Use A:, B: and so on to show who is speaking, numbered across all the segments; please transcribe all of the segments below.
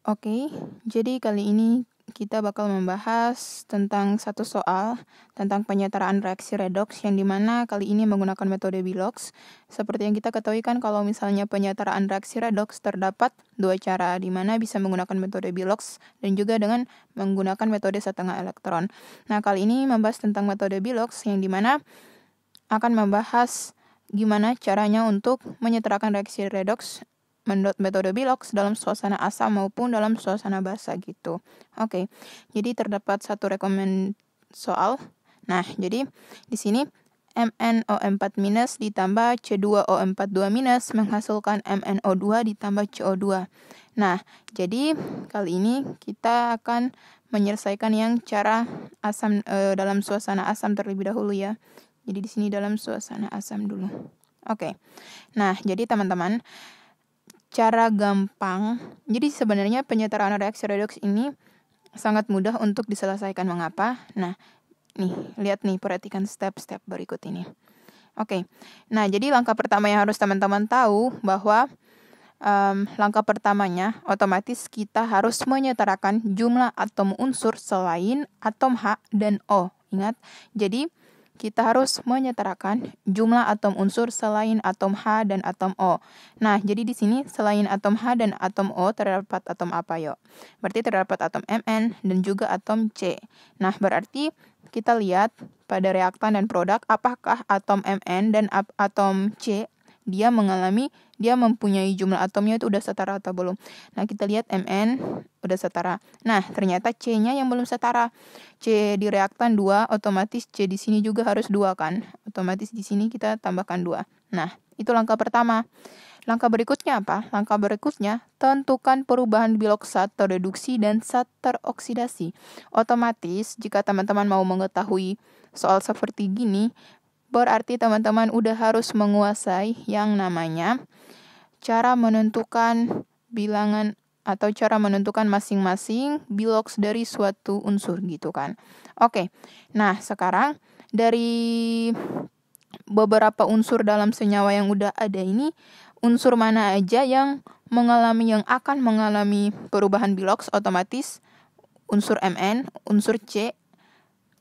A: Oke, jadi kali ini kita bakal membahas tentang satu soal tentang penyetaraan reaksi redoks yang dimana kali ini menggunakan metode Bilox. Seperti yang kita ketahui kan kalau misalnya penyetaraan reaksi redoks terdapat dua cara dimana bisa menggunakan metode Bilox dan juga dengan menggunakan metode setengah elektron. Nah kali ini membahas tentang metode Bilox yang dimana akan membahas gimana caranya untuk menyetarakan reaksi redoks menurut metode Bilox dalam suasana asam maupun dalam suasana basa gitu. Oke, jadi terdapat satu rekomen soal. Nah, jadi di sini MnO4- ditambah C2O42- menghasilkan MnO2 ditambah CO2. Nah, jadi kali ini kita akan menyelesaikan yang cara asam dalam suasana asam terlebih dahulu ya. Jadi di sini dalam suasana asam dulu. Oke. Nah, jadi teman-teman, cara gampang. Jadi sebenarnya penyetaraan reaksi redoks ini sangat mudah untuk diselesaikan. Mengapa? Nah, nih, lihat nih, perhatikan step-step berikut ini. Oke. Nah, jadi langkah pertama yang harus teman-teman tahu bahwa langkah pertamanya otomatis kita harus menyetarakan jumlah atom unsur selain atom H dan O. Ingat, jadi kita harus menyetarakan jumlah atom unsur selain atom H dan atom O. Nah, jadi di sini selain atom H dan atom O terdapat atom apa yuk? Berarti terdapat atom Mn dan juga atom C. Nah, berarti kita lihat pada reaktan dan produk apakah atom Mn dan atom C dia mempunyai jumlah atomnya itu udah setara atau belum. Nah, kita lihat Mn udah setara. Nah, ternyata C-nya yang belum setara. C di reaktan 2, otomatis C di sini juga harus 2 kan. Otomatis di sini kita tambahkan 2. Nah, itu langkah pertama. Langkah berikutnya apa? Langkah berikutnya, tentukan perubahan Bilox saat tereduksi dan saat teroksidasi. Otomatis, jika teman-teman mau mengetahui soal seperti gini, berarti teman-teman udah harus menguasai yang namanya cara menentukan bilangan atau cara menentukan masing-masing Bilox dari suatu unsur gitu kan. Oke, nah sekarang dari beberapa unsur dalam senyawa yang udah ada ini, unsur mana aja yang akan mengalami perubahan Bilox otomatis unsur Mn, unsur C.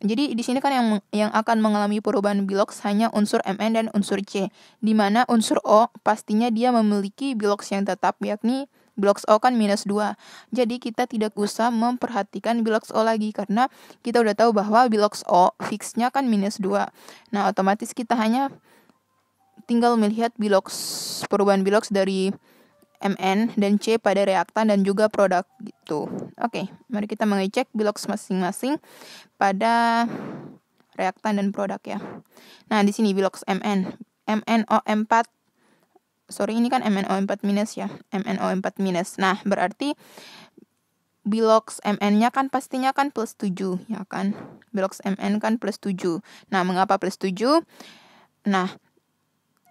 A: Jadi di sini kan yang akan mengalami perubahan Bilox hanya unsur Mn dan unsur C, di mana unsur O pastinya dia memiliki Bilox yang tetap yakni Bilox O kan -2. Jadi kita tidak usah memperhatikan Bilox O lagi karena kita udah tahu bahwa Bilox O fixnya kan -2. Nah, otomatis kita hanya tinggal melihat perubahan Bilox dari Mn dan C pada reaktan dan juga produk gitu. Oke, mari kita mengecek Bilox masing-masing pada reaktan dan produk ya. Nah, di sini Bilox Mn, MnO4. Sorry, ini kan MnO4- ya. MnO4-. Nah, berarti Bilox Mn-nya kan pastinya kan +7 ya kan. Bilox Mn kan +7. Nah, mengapa +7? Nah,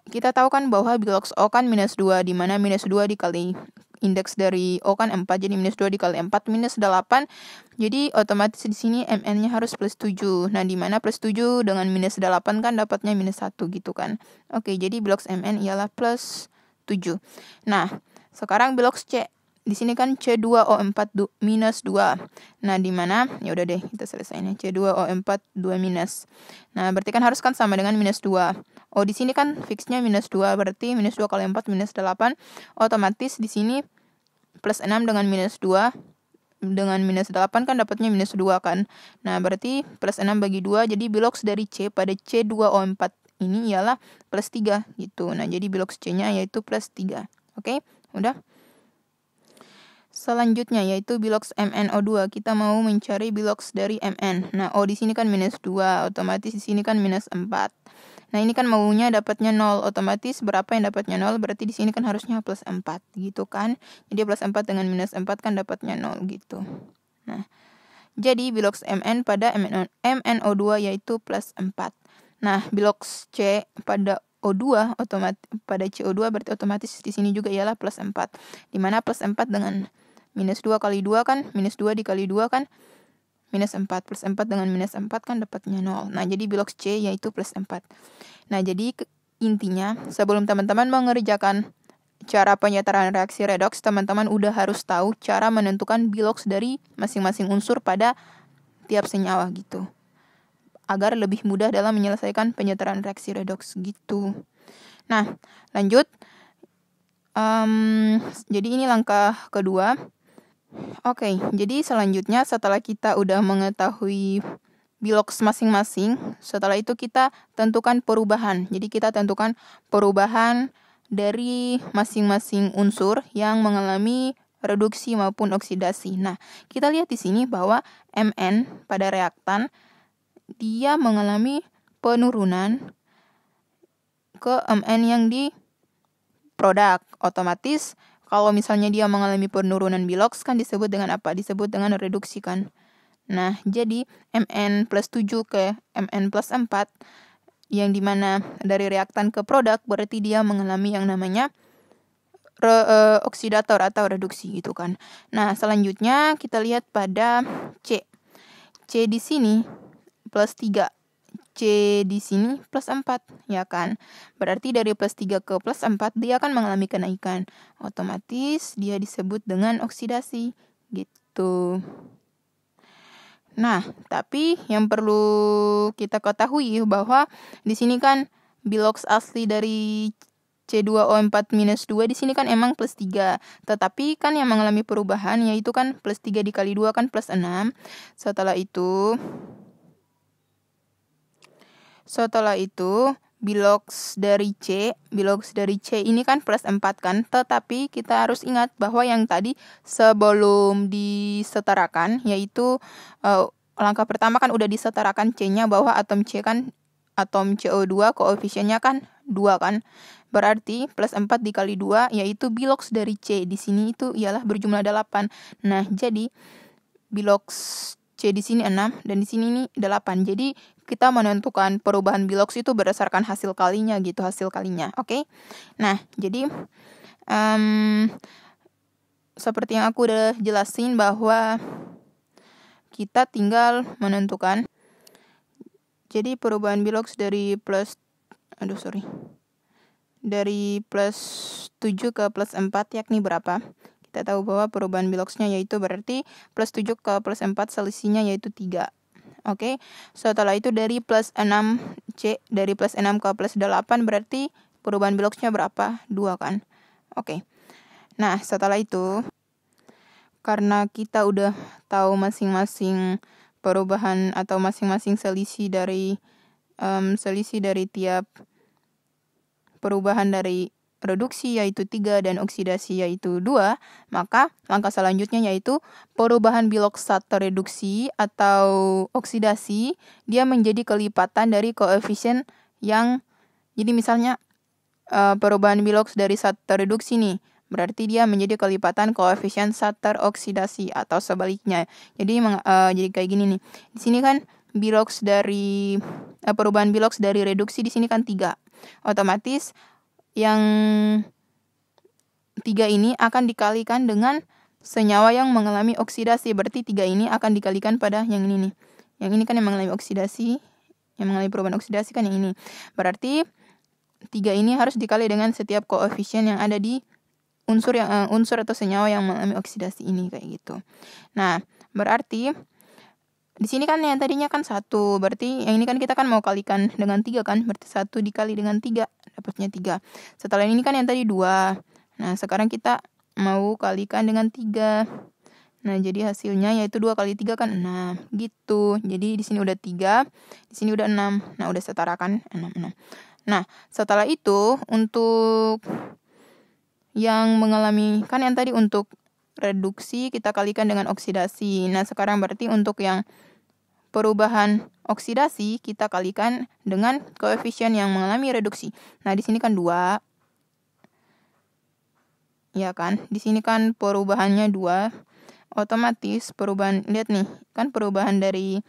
A: kita tahu kan bahwa Bilox O kan -2, di mana -2 dikali indeks dari O kan 4, jadi -2 dikali 4, -8. Jadi otomatis di sini Mn-nya harus +7. Nah, di mana +7 dengan -8 kan dapatnya -1 gitu kan. Oke, jadi Bilox Mn ialah +7. Nah, sekarang Bilox C. Di sini kan C2O4- 2. Nah, di mana? Ya udah deh, kita selesaiin C2O4- 2-. Nah, berarti kan harus kan sama dengan -2. Oh, di sini kan fixnya -2, berarti -2 kali 4 -8. Otomatis di sini +6 dengan -2 dengan -8 kan dapatnya -2 kan. Nah, berarti +6 bagi 2, jadi Bilox dari C pada C2O4 ini ialah +3 gitu. Nah, jadi Bilox C-nya yaitu +3. Oke, udah. Selanjutnya yaitu Bilox MnO2. Kita mau mencari Bilox dari Mn. Nah, O di sini kan -2, otomatis di sini kan -4. Nah, ini kan maunya dapatnya 0, otomatis berapa yang dapatnya 0? Berarti di sini kan harusnya +4 gitu kan. Jadi +4 dengan -4 kan dapatnya 0 gitu. Nah, jadi Bilox Mn pada MnO2 yaitu +4. Nah, Bilox C pada O2 pada CO2 berarti otomatis di sini juga ialah +4. Di mana +4 dengan -2 kali 2 kan, -2 dikali 2 kan -4, +4 dengan -4 kan dapatnya 0. Nah, jadi Bilox C yaitu +4. Nah, jadi intinya sebelum teman-teman mengerjakan cara penyetaraan reaksi redoks, teman-teman udah harus tahu cara menentukan biloks dari masing-masing unsur pada tiap senyawa gitu. Agar lebih mudah dalam menyelesaikan penyetaraan reaksi redoks gitu. Nah, lanjut. Jadi ini langkah kedua. Oke, jadi selanjutnya setelah kita udah mengetahui biloks masing-masing, setelah itu kita tentukan perubahan. Jadi kita tentukan perubahan dari masing-masing unsur yang mengalami reduksi maupun oksidasi. Nah, kita lihat di sini bahwa Mn pada reaktan dia mengalami penurunan ke Mn yang di produk. Otomatis kalau misalnya dia mengalami penurunan biloks kan disebut dengan apa? Disebut dengan reduksi kan. Nah, jadi Mn plus 7 ke Mn plus 4 yang dimana dari reaktan ke produk berarti dia mengalami yang namanya oksidator atau reduksi gitu kan. Nah, selanjutnya kita lihat pada C. C di sini plus 3. C di sini plus 4, ya kan? Berarti dari plus 3 ke plus 4 dia akan mengalami kenaikan. Otomatis dia disebut dengan oksidasi gitu. Nah, tapi yang perlu kita ketahui bahwa di sini kan biloks asli dari C2O4-2 di sini kan emang plus 3. Tetapi kan yang mengalami perubahan yaitu kan plus 3 dikali 2 kan plus 6. Setelah itu biloks dari C ini kan plus 4 kan. Tetapi kita harus ingat bahwa yang tadi sebelum disetarakan yaitu langkah pertama kan udah disetarakan C-nya bahwa atom C kan atom CO2 koefisiennya kan 2 kan. Berarti plus 4 dikali 2 yaitu biloks dari C di sini itu ialah berjumlah 8. Nah, jadi biloks C di sini 6 dan di sini ini 8. Jadi kita menentukan perubahan biloks itu berdasarkan hasil kalinya gitu, Oke? Nah, jadi seperti yang aku udah jelasin bahwa kita tinggal menentukan. Jadi perubahan biloks dari plus 7 ke plus 4 yakni berapa? Kita tahu bahwa perubahan biloksnya yaitu berarti plus 7 ke plus 4 selisihnya yaitu 3. Oke, setelah itu dari plus 6C, dari plus 6 ke plus 8 berarti perubahan biloksnya berapa? 2 kan? Oke. Nah, setelah itu karena kita udah tahu masing-masing perubahan atau masing-masing selisih dari tiap perubahan dari reduksi yaitu 3 dan oksidasi yaitu 2, maka langkah selanjutnya yaitu perubahan biloks saat tereduksi atau oksidasi dia menjadi kelipatan dari koefisien yang, jadi misalnya perubahan biloks dari saat tereduksi nih, berarti dia menjadi kelipatan koefisien saat teroksidasi atau sebaliknya. Jadi jadi kayak gini nih. Di sini kan biloks dari perubahan biloks dari reduksi di sini kan 3. Otomatis yang 3 ini akan dikalikan dengan senyawa yang mengalami oksidasi. Berarti 3 ini akan dikalikan pada yang ini nih. Yang ini kan yang mengalami oksidasi, yang mengalami perubahan oksidasi kan yang ini. Berarti 3 ini harus dikali dengan setiap koefisien yang ada di unsur atau senyawa yang mengalami oksidasi ini kayak gitu. Nah, berarti di sini kan yang tadinya kan 1, berarti yang ini kan kita kan mau kalikan dengan 3 kan, berarti 1 dikali dengan 3, dapatnya 3. Setelah ini kan yang tadi 2, nah sekarang kita mau kalikan dengan 3. Nah, jadi hasilnya yaitu 2 kali 3 kan 6, gitu. Jadi di sini udah 3, di sini udah 6, nah udah setara kan, 6. Nah, setelah itu untuk yang mengalami, kan yang tadi untuk reduksi kita kalikan dengan oksidasi. Nah, sekarang berarti untuk yang perubahan oksidasi kita kalikan dengan koefisien yang mengalami reduksi. Nah, di sini kan 2. Ya kan? Di sini kan perubahannya 2. Otomatis perubahan, lihat nih, kan perubahan dari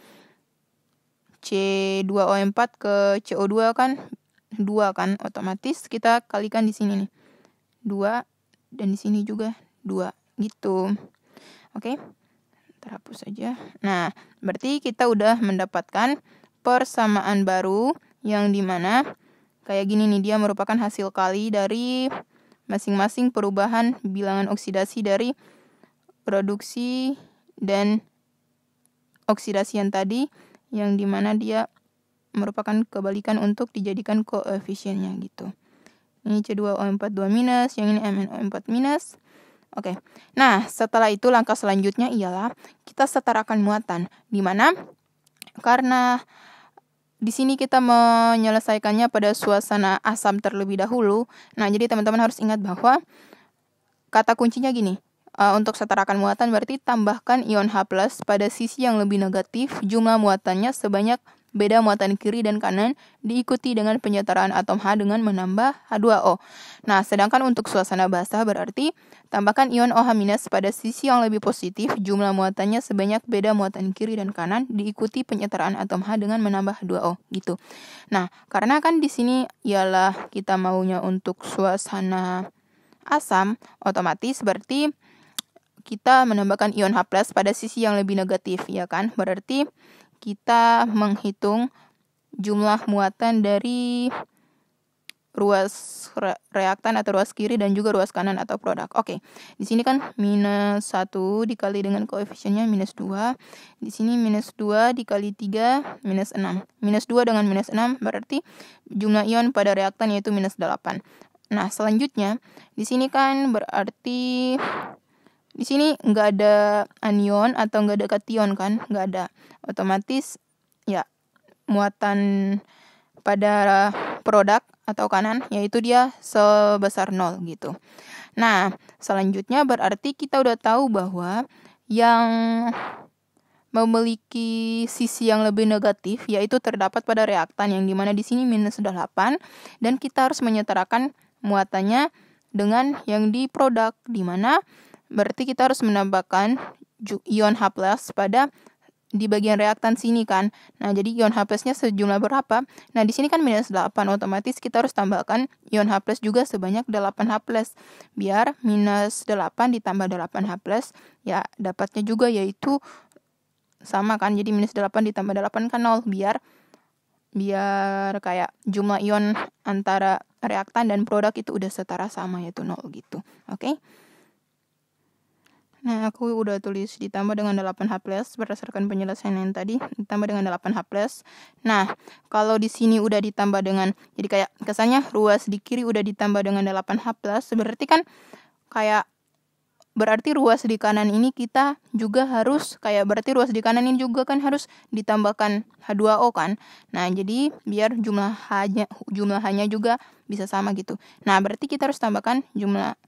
A: C2O4 ke CO2 kan 2 kan? Otomatis kita kalikan di sini nih. 2 dan di sini juga 2 gitu. Oke? Terhapus saja. Nah, berarti kita udah mendapatkan persamaan baru yang dimana kayak gini nih, dia merupakan hasil kali dari masing-masing perubahan bilangan oksidasi dari produksi dan oksidasi yang tadi, yang dimana dia merupakan kebalikan untuk dijadikan koefisiennya gitu. Ini C2O42 minus, yang ini MnO4 minus. Oke. Nah, setelah itu langkah selanjutnya ialah kita setarakan muatan, dimana karena di sini kita menyelesaikannya pada suasana asam terlebih dahulu. Nah, jadi teman-teman harus ingat bahwa kata kuncinya gini. Untuk setarakan muatan berarti tambahkan ion H+ pada sisi yang lebih negatif, jumlah muatannya sebanyak beda muatan kiri dan kanan, diikuti dengan penyetaraan atom H dengan menambah H2O. Nah, sedangkan untuk suasana basah berarti tambahkan ion OH- pada sisi yang lebih positif, jumlah muatannya sebanyak beda muatan kiri dan kanan, diikuti penyetaraan atom H dengan menambah H2O gitu. Nah, karena kan di sini ialah kita maunya untuk suasana asam, otomatis berarti kita menambahkan ion H+ pada sisi yang lebih negatif, ya kan? Berarti kita menghitung jumlah muatan dari ruas reaktan atau ruas kiri dan juga ruas kanan atau produk. Oke, di sini kan minus 1 dikali dengan koefisiennya minus 2. Di sini minus 2 dikali 3, minus 6. Minus 2 dengan minus 6 berarti jumlah ion pada reaktan yaitu minus 8. Nah, selanjutnya, di sini kan berarti di sini nggak ada anion atau nggak ada kation kan, nggak ada. Otomatis ya muatan pada produk atau kanan yaitu dia sebesar 0 gitu. Nah, selanjutnya berarti kita udah tahu bahwa yang memiliki sisi yang lebih negatif yaitu terdapat pada reaktan, yang dimana di sini minus 8, dan kita harus menyetarakan muatannya dengan yang di produk, dimana berarti kita harus menambahkan ion H+ pada di bagian reaktan sini kan. Nah, jadi ion H+-nya sejumlah berapa? Nah, di sini kan minus 8, otomatis kita harus tambahkan ion H+ juga sebanyak 8H+. Biar minus 8 ditambah 8H+, ya dapatnya juga yaitu sama kan. Jadi minus 8 ditambah 8 kan 0, biar kayak jumlah ion antara reaktan dan produk itu udah setara sama yaitu 0 gitu. Oke? Nah, aku udah tulis ditambah dengan 8H+ berdasarkan penjelasan yang tadi, ditambah dengan 8H+. Nah, kalau di sini udah ditambah dengan, jadi kayak kesannya ruas di kiri udah ditambah dengan 8H+, berarti kan kayak berarti ruas di kanan ini kita juga harus berarti ruas di kanan ini juga kan harus ditambahkan H2O kan. Nah, jadi biar jumlah H-nya juga bisa sama gitu. Nah, berarti kita harus tambahkan jumlah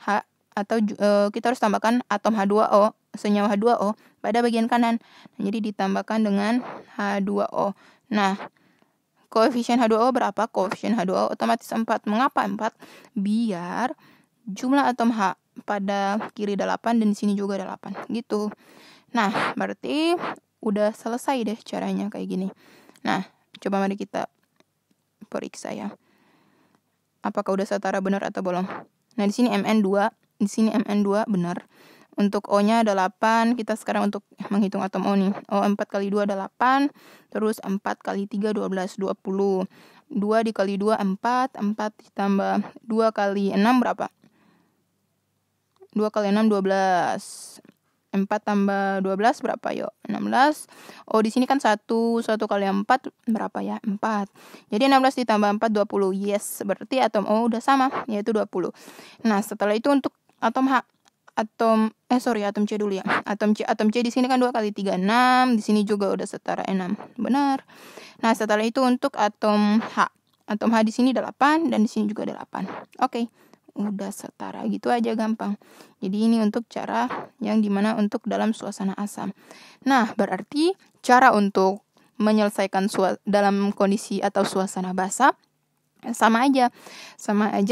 A: H atau kita harus tambahkan atom H2O, senyawa H2O pada bagian kanan. Nah, jadi ditambahkan dengan H2O. Nah, koefisien H2O berapa? Koefisien H2O otomatis 4. Mengapa 4? Biar jumlah atom H pada kiri 8 dan di sini juga 8 gitu. Nah, berarti udah selesai deh caranya kayak gini. Nah, coba mari kita periksa ya. Apakah udah setara benar atau belum? Nah, di sini Mn2, di sini Mn2 benar. Untuk O-nya ada 8, kita sekarang untuk menghitung atom O nih. O 4 kali 2 ada 8, terus 4 kali 3 12, 20. 2 dikali 2 4, 4 ditambah 2 kali 6 berapa? 2 kali 6 12. 4 tambah 12 berapa yuk? 16. Oh, di sini kan 1 kali 4 berapa ya? 4. Jadi 16 ditambah 4 20. Yes, berarti atom O udah sama, yaitu 20. Nah, setelah itu untuk atom H, atom C dulu ya. Atom C di sini kan 2 kali 3 6, di sini juga udah setara 6. Benar. Nah, setelah itu untuk atom H. Atom H di sini 8 dan di sini juga 8. Oke. Udah setara gitu aja, gampang. Jadi ini untuk cara yang dimana untuk dalam suasana asam. Nah, berarti cara untuk menyelesaikan dalam kondisi atau suasana basah sama aja,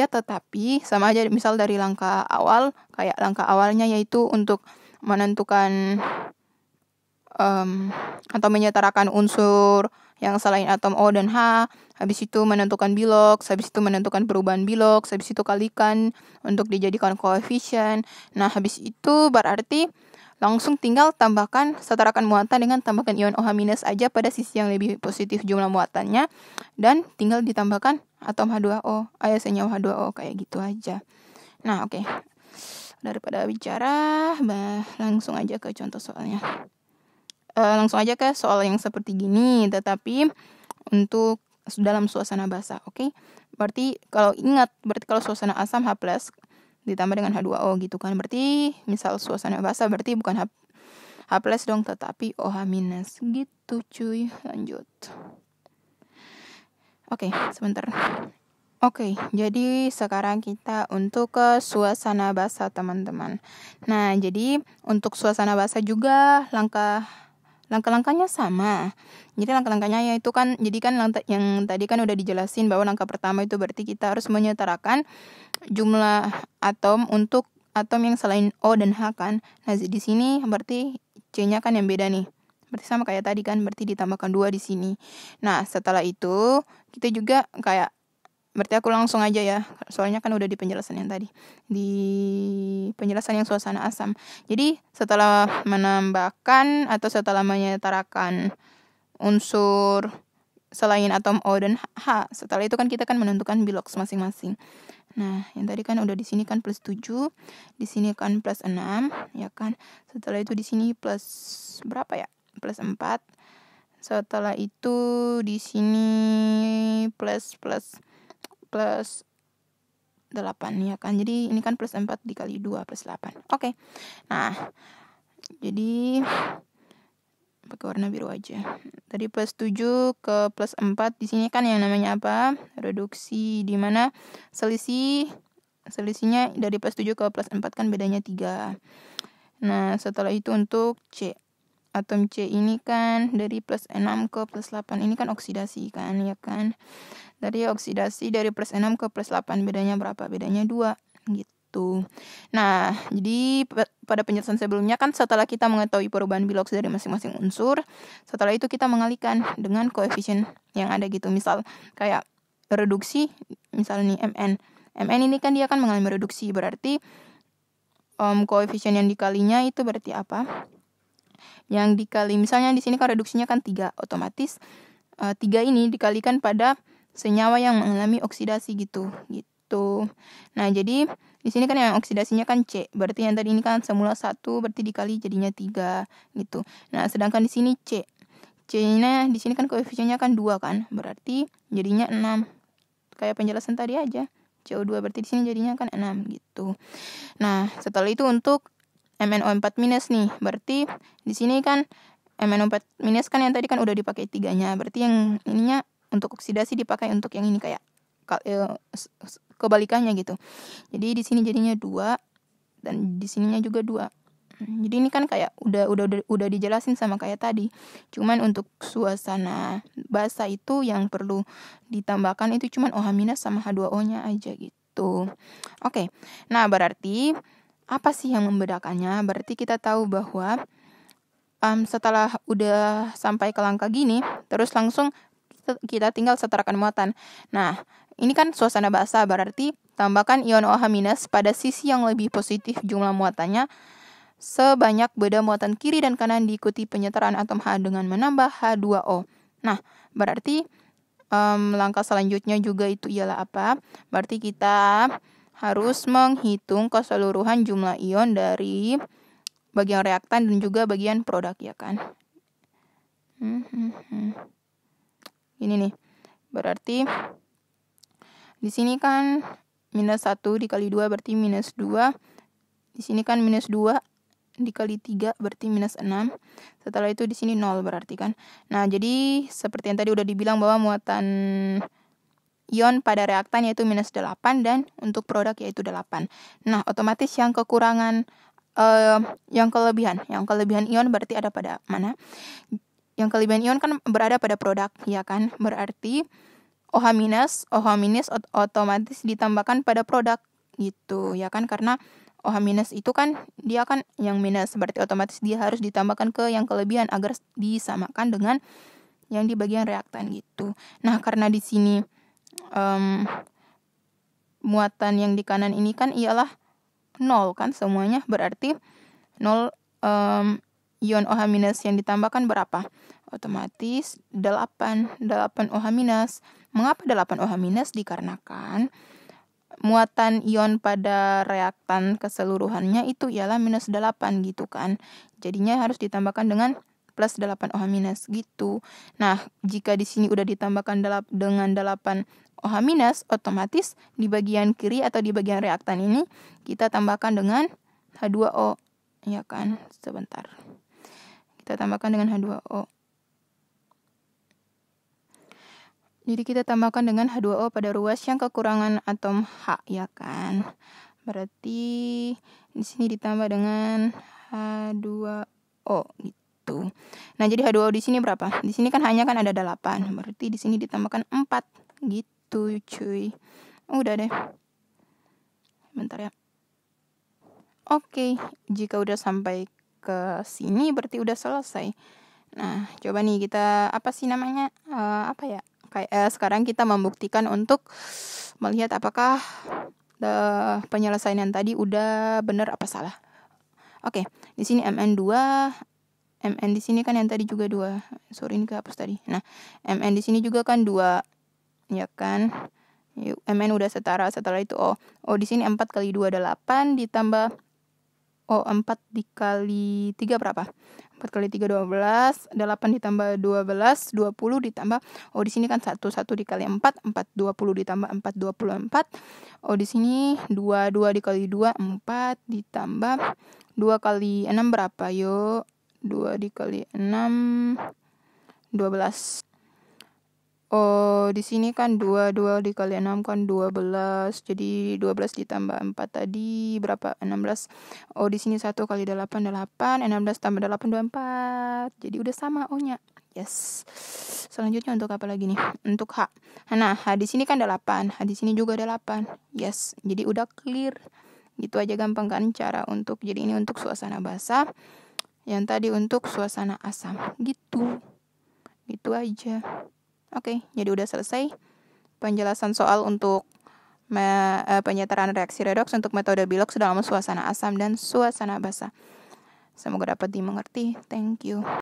A: tetapi sama aja misal dari langkah awal, kayak langkah awalnya yaitu untuk menentukan atau menyetarakan unsur yang selain atom O dan H, habis itu menentukan bilox, habis itu menentukan perubahan bilox, habis itu kalikan untuk dijadikan koefisien. Nah, habis itu berarti langsung tinggal tambahkan, setarakan muatan dengan tambahkan ion OH- aja pada sisi yang lebih positif jumlah muatannya, dan tinggal ditambahkan atom H2O, senyawa H2O, kayak gitu aja. Nah, oke. Daripada bicara, langsung aja ke contoh soalnya. Langsung aja ke soal yang seperti gini, tetapi untuk dalam suasana basah, oke? Berarti kalau suasana asam H+ ditambah dengan H2O gitu kan. Berarti misal suasana basah berarti bukan H+ dong, tetapi OH- gitu cuy. Lanjut. Oke, sebentar. Oke, jadi sekarang kita untuk ke suasana basah, teman-teman. Nah, jadi untuk suasana basah juga langkah-langkahnya sama. Jadi langkah-langkahnya yaitu kan, jadi kan yang tadi kan udah dijelasin bahwa langkah pertama itu berarti kita harus menyetarakan jumlah atom untuk atom yang selain O dan H kan. Nah, di sini berarti C-nya kan yang beda nih. Berarti sama kayak tadi kan, berarti ditambahkan 2 di sini. Nah, setelah itu kita juga kayak, berarti aku langsung aja ya, soalnya kan udah di penjelasan yang tadi, di penjelasan yang suasana asam. Jadi setelah menambahkan atau setelah menyetarakan unsur selain atom O dan H, setelah itu kan kita kan menentukan biloks masing-masing. Nah, yang tadi kan udah di sini kan +7, di sini kan +6, ya kan. Setelah itu di sini plus berapa ya? +4. Setelah itu di sini plus 8 ya kan. Jadi ini kan +4 dikali 2 +8. Oke. Nah, jadi pakai warna biru aja. Tadi +7 ke +4 di sini kan yang namanya apa? Reduksi, di mana selisihnya dari +7 ke +4 kan bedanya 3. Nah, setelah itu untuk C. Atom C ini kan dari +6 ke +8. Ini kan oksidasi kan, ya kan? Dari oksidasi dari +6 ke +8 bedanya berapa? Bedanya 2 gitu. Nah, jadi pada penjelasan sebelumnya kan setelah kita mengetahui perubahan biloks dari masing-masing unsur, setelah itu kita mengalihkan dengan koefisien yang ada gitu. Misal kayak reduksi, misal nih Mn. Mn ini kan dia kan mengalami reduksi, berarti koefisien yang dikalinya itu berarti apa? Yang dikali, misalnya di sini kan reduksinya kan 3, otomatis 3 ini dikalikan pada senyawa yang mengalami oksidasi gitu. Nah, jadi di sini kan yang oksidasinya kan C. Berarti yang tadi ini kan semula 1, berarti dikali jadinya 3 gitu. Nah, sedangkan di sini C. C-nya di sini kan koefisiennya kan 2 kan. Berarti jadinya 6. Kayak penjelasan tadi aja. CO2 berarti di sini jadinya kan 6 gitu. Nah, setelah itu untuk MnO4- nih. Berarti di sini kan MnO4- kan yang tadi kan udah dipakai 3-nya. Berarti yang ininya untuk oksidasi dipakai untuk yang ini kayak kebalikannya gitu. Jadi di sini jadinya 2 dan di sininya juga 2. Jadi ini kan kayak udah dijelasin sama kayak tadi. Cuman untuk suasana basah itu yang perlu ditambahkan itu cuman OH- sama H2O-nya aja gitu. Oke. Nah, berarti apa sih yang membedakannya? Berarti kita tahu bahwa setelah udah sampai ke langkah gini, terus langsung kita tinggal setarakan muatan. Nah, ini kan suasana basah, berarti tambahkan ion OH- pada sisi yang lebih positif jumlah muatannya sebanyak beda muatan kiri dan kanan diikuti penyetaraan atom H dengan menambah H2O. Nah, berarti langkah selanjutnya juga itu ialah apa? Berarti kita harus menghitung keseluruhan jumlah ion dari bagian reaktan dan juga bagian produk, ya kan? Ini nih. Berarti di sini kan -1 dikali 2 berarti -2. Di sini kan -2 dikali 3 berarti -6. Setelah itu di sini 0 berarti kan. Nah, jadi seperti yang tadi udah dibilang bahwa muatan ion pada reaktan yaitu -8 dan untuk produk yaitu 8. Nah, otomatis yang kekurangan yang kelebihan ion berarti ada pada mana? Yang kelebihan ion kan berada pada produk, ya kan? Berarti OH- otomatis ditambahkan pada produk gitu, ya kan? Karena OH- itu kan dia kan yang minus, berarti otomatis dia harus ditambahkan ke yang kelebihan agar disamakan dengan yang di bagian reaktan gitu. Nah, karena di sini muatan yang di kanan ini kan ialah 0 kan semuanya, berarti 0 ion OH- yang ditambahkan berapa? Otomatis 8 OH-. Mengapa 8 OH-? Dikarenakan muatan ion pada reaktan keseluruhannya itu ialah -8 gitu kan. Jadinya harus ditambahkan dengan +8 OH- gitu. Nah, jika di sini udah ditambahkan dengan 8 OH-, otomatis di bagian kiri atau di bagian reaktan ini kita tambahkan dengan H2O, ya kan? Sebentar. Kita tambahkan dengan H2O. Jadi kita tambahkan dengan H2O pada ruas yang kekurangan atom H, ya kan? Berarti di sini ditambah dengan H2O gitu. Nah, jadi H2O di sini berapa? Di sini kan hanya kan ada 8. Berarti di sini ditambahkan 4 gitu, cuy. Udah deh. Bentar ya. Oke, jika udah sampai ke sini berarti udah selesai. Nah, coba nih kita apa sih namanya? Sekarang kita membuktikan untuk melihat apakah penyelesaian yang tadi udah benar apa salah. Oke, di sini Mn2, Mn di sini kan yang tadi juga 2. Sorry, ini kehapus tadi. Nah, Mn di sini juga kan 2. Ya kan? Yuk, Mn udah setara, setelah itu O. O di sini 4 kali 2 ada 8 ditambah 4 dikali 3 berapa? 4 kali 3 12, 8 ditambah 12, 20 ditambah, di sini kan 1 dikali 4, 20 ditambah 4, 24. Di sini 2 dikali 2, 4 ditambah 2 kali 6 berapa? Yuk, 2 dikali 6, 12. Di sini kan 2 dikali 6 kan 12. Jadi 12 ditambah 4 tadi berapa? 16. Di sini 1 kali 8, 8. 16 tambah 8, 24. Jadi udah sama O-nya. Yes. Selanjutnya untuk apa lagi nih? Untuk H. Nah, H di sini kan ada 8. H di sini juga ada 8. Yes. Jadi udah clear. Gitu aja gampang kan cara untuk. Jadi ini untuk suasana basah. Yang tadi untuk suasana asam. Gitu. Gitu aja. Oke, jadi udah selesai penjelasan soal untuk penyetaraan reaksi redoks untuk metode Bilox dalam suasana asam dan suasana basah. Semoga dapat dimengerti. Thank you.